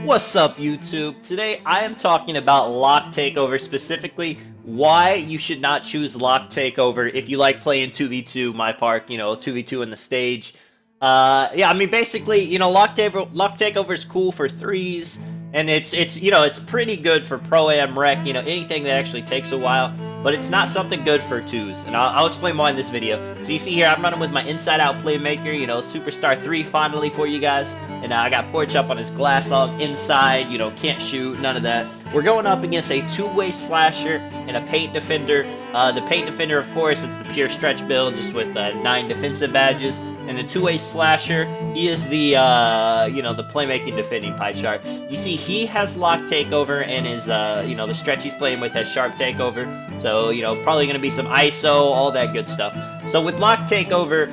What's up, YouTube? Today I am talking about lock takeover, specifically why you should not choose lock takeover if you like playing 2v2 my park, 2v2 in the stage. Yeah, I mean basically, lock takeover is cool for threes, and it's pretty good for pro am rec, anything that actually takes a while, but it's not something good for twos, and I'll explain why in this video. So you see here, I'm running with my inside out playmaker, superstar 3 finally for you guys, and I got porch up on his glass log inside, can't shoot, none of that. We're going up against a two-way slasher and a paint defender. The paint defender, of course, it's the pure stretch build, just with 9 defensive badges. And the two-way slasher, he is the, the playmaking defending pie chart. You see, he has lock takeover, and his, the stretch he's playing with has sharp takeover. So, probably going to be some ISO, all that good stuff. So with lock takeover,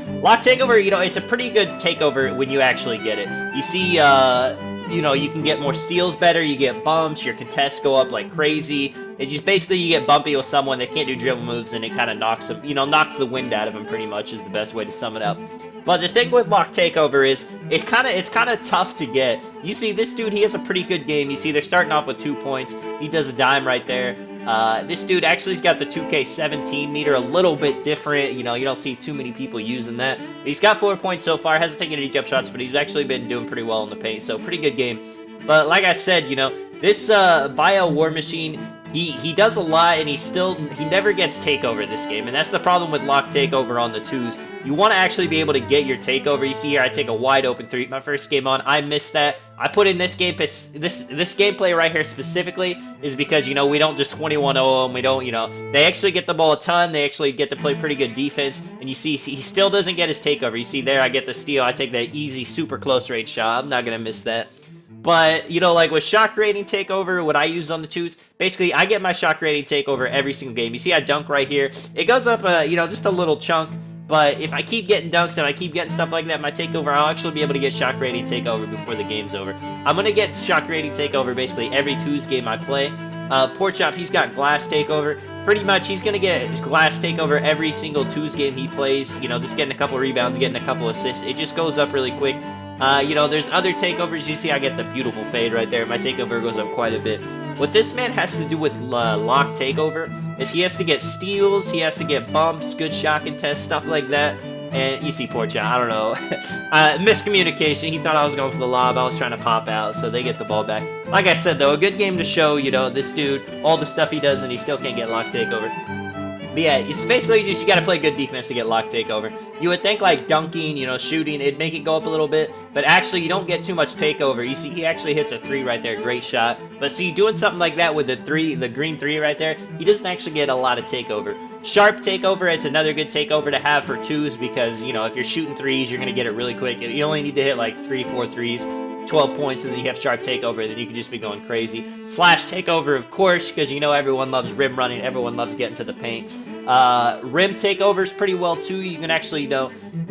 it's a pretty good takeover when you actually get it. You see, you can get more steals better, you get bumps, your contests go up like crazy. It just basically you get bumpy with someone that can't do dribble moves, and it kind of knocks them, knocks the wind out of them pretty much is the best way to sum it up. But the thing with lock takeover is it's kind of tough to get. You see this dude, he has a pretty good game. You see they're starting off with 2 points. He does a dime right there. This dude actually's got the 2K17 meter, a little bit different. You don't see too many people using that. But he's got 4 points so far. Hasn't taken any jump shots, but he's actually been doing pretty well in the paint. So pretty good game. But like I said, this Bio War Machine, he does a lot, and he never gets takeover this game, and that's the problem with lock takeover on the twos. You want to actually be able to get your takeover. You see here, I take a wide open 3. My first game on, I missed that. I put in this game, this gameplay right here specifically is because, we don't just 21-0 them. We don't, they actually get the ball a ton. They actually get to play pretty good defense, and you see, he still doesn't get his takeover. You see there, I get the steal. I take that easy, super close range shot. I'm not going to miss that. But, like with shock rating takeover, what I use on the twos, basically, I get my shock rating takeover every single game. You see I dunk right here. It goes up, just a little chunk. But if I keep getting dunks and I keep getting stuff like that, my takeover, I'll actually be able to get shock rating takeover before the game's over. I'm going to get shock rating takeover basically every twos game I play. Pork Chop, he's got glass takeover. Pretty much, he's going to get glass takeover every single twos game he plays. Just getting a couple rebounds, getting a couple assists. It just goes up really quick. There's other takeovers. You see I get the beautiful fade right there. My takeover goes up quite a bit. What this man has to do with lock takeover is he has to get steals, he has to get bumps, good shot contest, stuff like that. And you see Porcha, I don't know. Miscommunication. He thought I was going for the lob. I was trying to pop out, so they get the ball back. Like I said, though, a good game to show, this dude, all the stuff he does, and he still can't get lock takeover. But yeah, it's basically just you gotta play good defense to get lock takeover. You would think like dunking, shooting, it'd make it go up a little bit, but actually you don't get too much takeover. You see he actually hits a 3 right there, great shot. But see, doing something like that with the green 3 right there, he doesn't actually get a lot of takeover. Sharp takeover, it's another good takeover to have for twos because, if you're shooting threes, you're gonna get it really quick. You only need to hit like 3-4 threes. 12 points, and then you have sharp takeover, and then you can just be going crazy. Slash takeover, of course, because everyone loves rim running, everyone loves getting to the paint. Rim takeover is pretty well too. You can actually,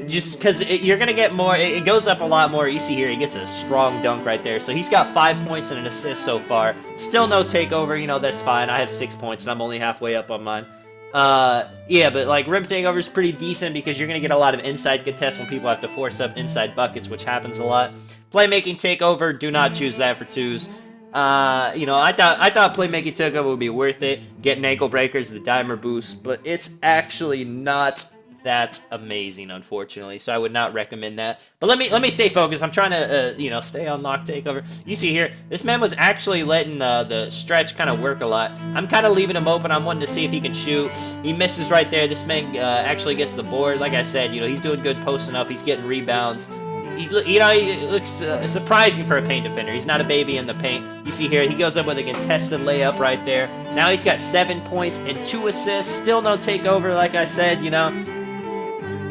just because you're gonna get more, it goes up a lot more. You see here, he gets a strong dunk right there. So he's got 5 points and an assist so far. Still no takeover, that's fine. I have 6 points, and I'm only halfway up on mine. Yeah, but like rim takeover is pretty decent because you're gonna get a lot of inside contests when people have to force up inside buckets, which happens a lot. Playmaking takeover, do not choose that for twos. I thought playmaking takeover would be worth it, getting ankle breakers, the dimer boost, but it's actually not that amazing, unfortunately. So I would not recommend that. But let me stay focused. I'm trying to stay on lock takeover. You see here, this man was actually letting the stretch kind of work a lot. I'm kind of leaving him open. I'm wanting to see if he can shoot. He misses right there. This man actually gets the board. Like I said, he's doing good posting up. He's getting rebounds. He looks surprising for a paint defender. He's not a baby in the paint. You see here, he goes up with a contested layup right there. Now he's got 7 points and 2 assists. Still no takeover, like I said,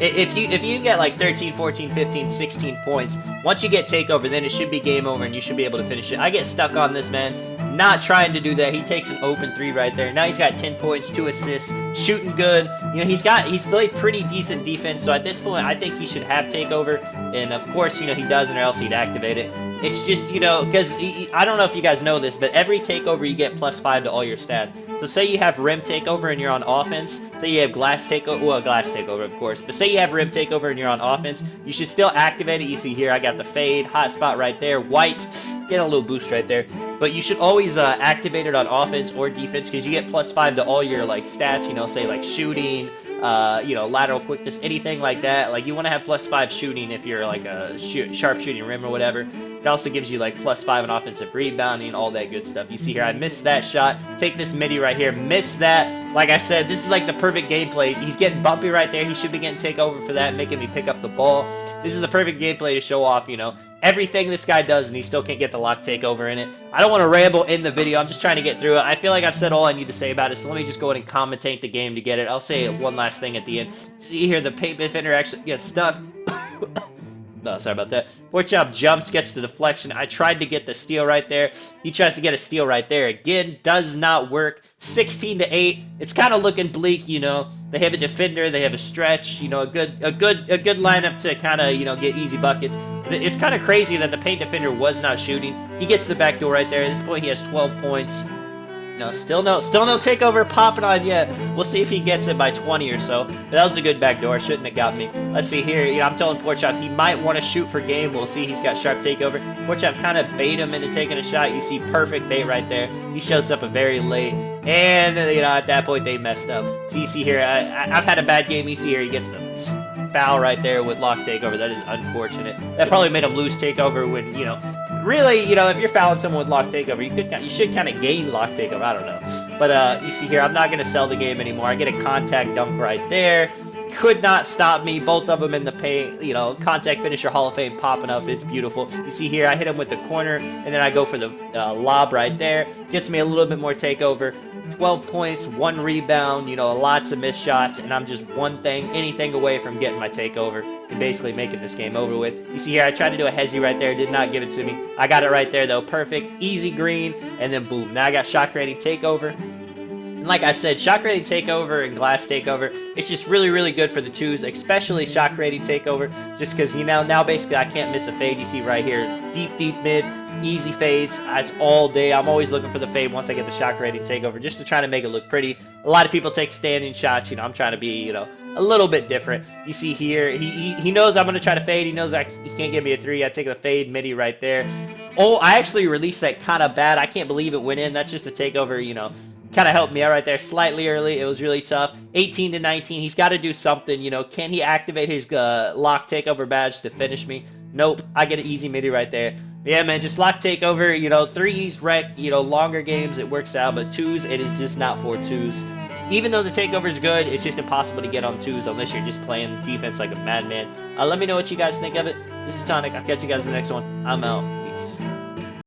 If you get like 13, 14, 15, 16 points, once you get takeover, then it should be game over and you should be able to finish it. I get stuck on this man, not trying to do that. He takes an open 3 right there. Now he's got 10 points, 2 assists, shooting good. He's played pretty decent defense, so at this point, I think he should have takeover. And of course, he doesn't, or else he'd activate it. It's just, because I don't know if you guys know this, but every takeover you get +5 to all your stats. So say you have rim takeover and you're on offense. Say you have glass takeover, well, glass takeover, of course. But say you have rim takeover and you're on offense, you should still activate it. You see here, I got the fade, hot spot right there, white. Get a little boost right there. But you should always activate it on offense or defense because you get +5 to all your like stats, you know, say like shooting, you know, lateral quickness, anything like that. Like you want to have +5 shooting if you're like a sharp shooting rim or whatever. It also gives you like +5 in offensive rebounding, all that good stuff. You see here, I missed that shot. Take this midi right here, miss that. Like I said, this is like the perfect gameplay. He's getting bumpy right there. He should be getting takeover for that, making me pick up the ball. This is the perfect gameplay to show off, you know, everything this guy does, and he still can't get the lock takeover in it. I don't want to ramble in the video. I'm just trying to get through it. I feel like I've said all I need to say about it, so let me just go ahead and commentate the game to get it. I'll say one last thing at the end. See here, the paint defender actually gets stuck. No, sorry about that. Pork chop jumps, gets the deflection. I tried to get the steal right there. He tries to get a steal right there. Again, does not work. 16 to 8. It's kind of looking bleak, you know. They have a defender, they have a stretch, you know, a good lineup to kind of, you know, get easy buckets. It's kind of crazy that the paint defender was not shooting. He gets the back door right there. At this point, he has 12 points. No, still no takeover popping on yet. We'll see if he gets it by 20 or so. But that was a good backdoor. Shouldn't have got me. Let's see here. You know, I'm telling Porkchop he might want to shoot for game. We'll see. He's got sharp takeover. Porkchop kind of bait him into taking a shot. You see perfect bait right there. He shows up a very late. And, you know, at that point, they messed up. So you see here, I've had a bad game. You see here, he gets the foul right there with lock takeover. That is unfortunate. That probably made him lose takeover when, you know, really, you know, if you're fouling someone with lock takeover, you should kind of gain lock takeover. I don't know. But you see here, I'm not going to sell the game anymore. I get a contact dunk right there. Could not stop me. Both of them in the paint. You know, contact finisher, Hall of Fame popping up. It's beautiful. You see here, I hit him with the corner, and then I go for the lob right there. Gets me a little bit more takeover. 12 points, 1 rebound, you know, lots of missed shots, and I'm just anything away from getting my takeover and basically making this game over with. You see here, I tried to do a hezzy right there, did not give it to me. I got it right there, though. Perfect, easy green, and then boom. Now I got shot creating takeover. And like I said, shot creating takeover and glass takeover, it's just really, really good for the twos, especially shot creating takeover, just because, you know, now basically I can't miss a fade. You see right here, deep mid, easy fades. It's all day. I'm always looking for the fade once I get the shot creating takeover, just to try to make it look pretty. A lot of people take standing shots. You know, I'm trying to be, you know, a little bit different. You see here, he knows I'm going to try to fade. He knows he can't give me a 3. I take the fade midi right there. Oh, I actually released that kind of bad. I can't believe it went in. That's just a takeover, you know. Kind of helped me out right there slightly early. It was really tough. 18 to 19. He's got to do something, you know. Can he activate his lock takeover badge to finish me? Nope. I get an easy midi right there. Yeah, man, just lock takeover. You know, 3s, wreck, you know, longer games, it works out. But 2s, it is just not for 2s. Even though the takeover is good, it's just impossible to get on 2s unless you're just playing defense like a madman. Let me know what you guys think of it. This is Tonic. I'll catch you guys in the next one. I'm out. Peace.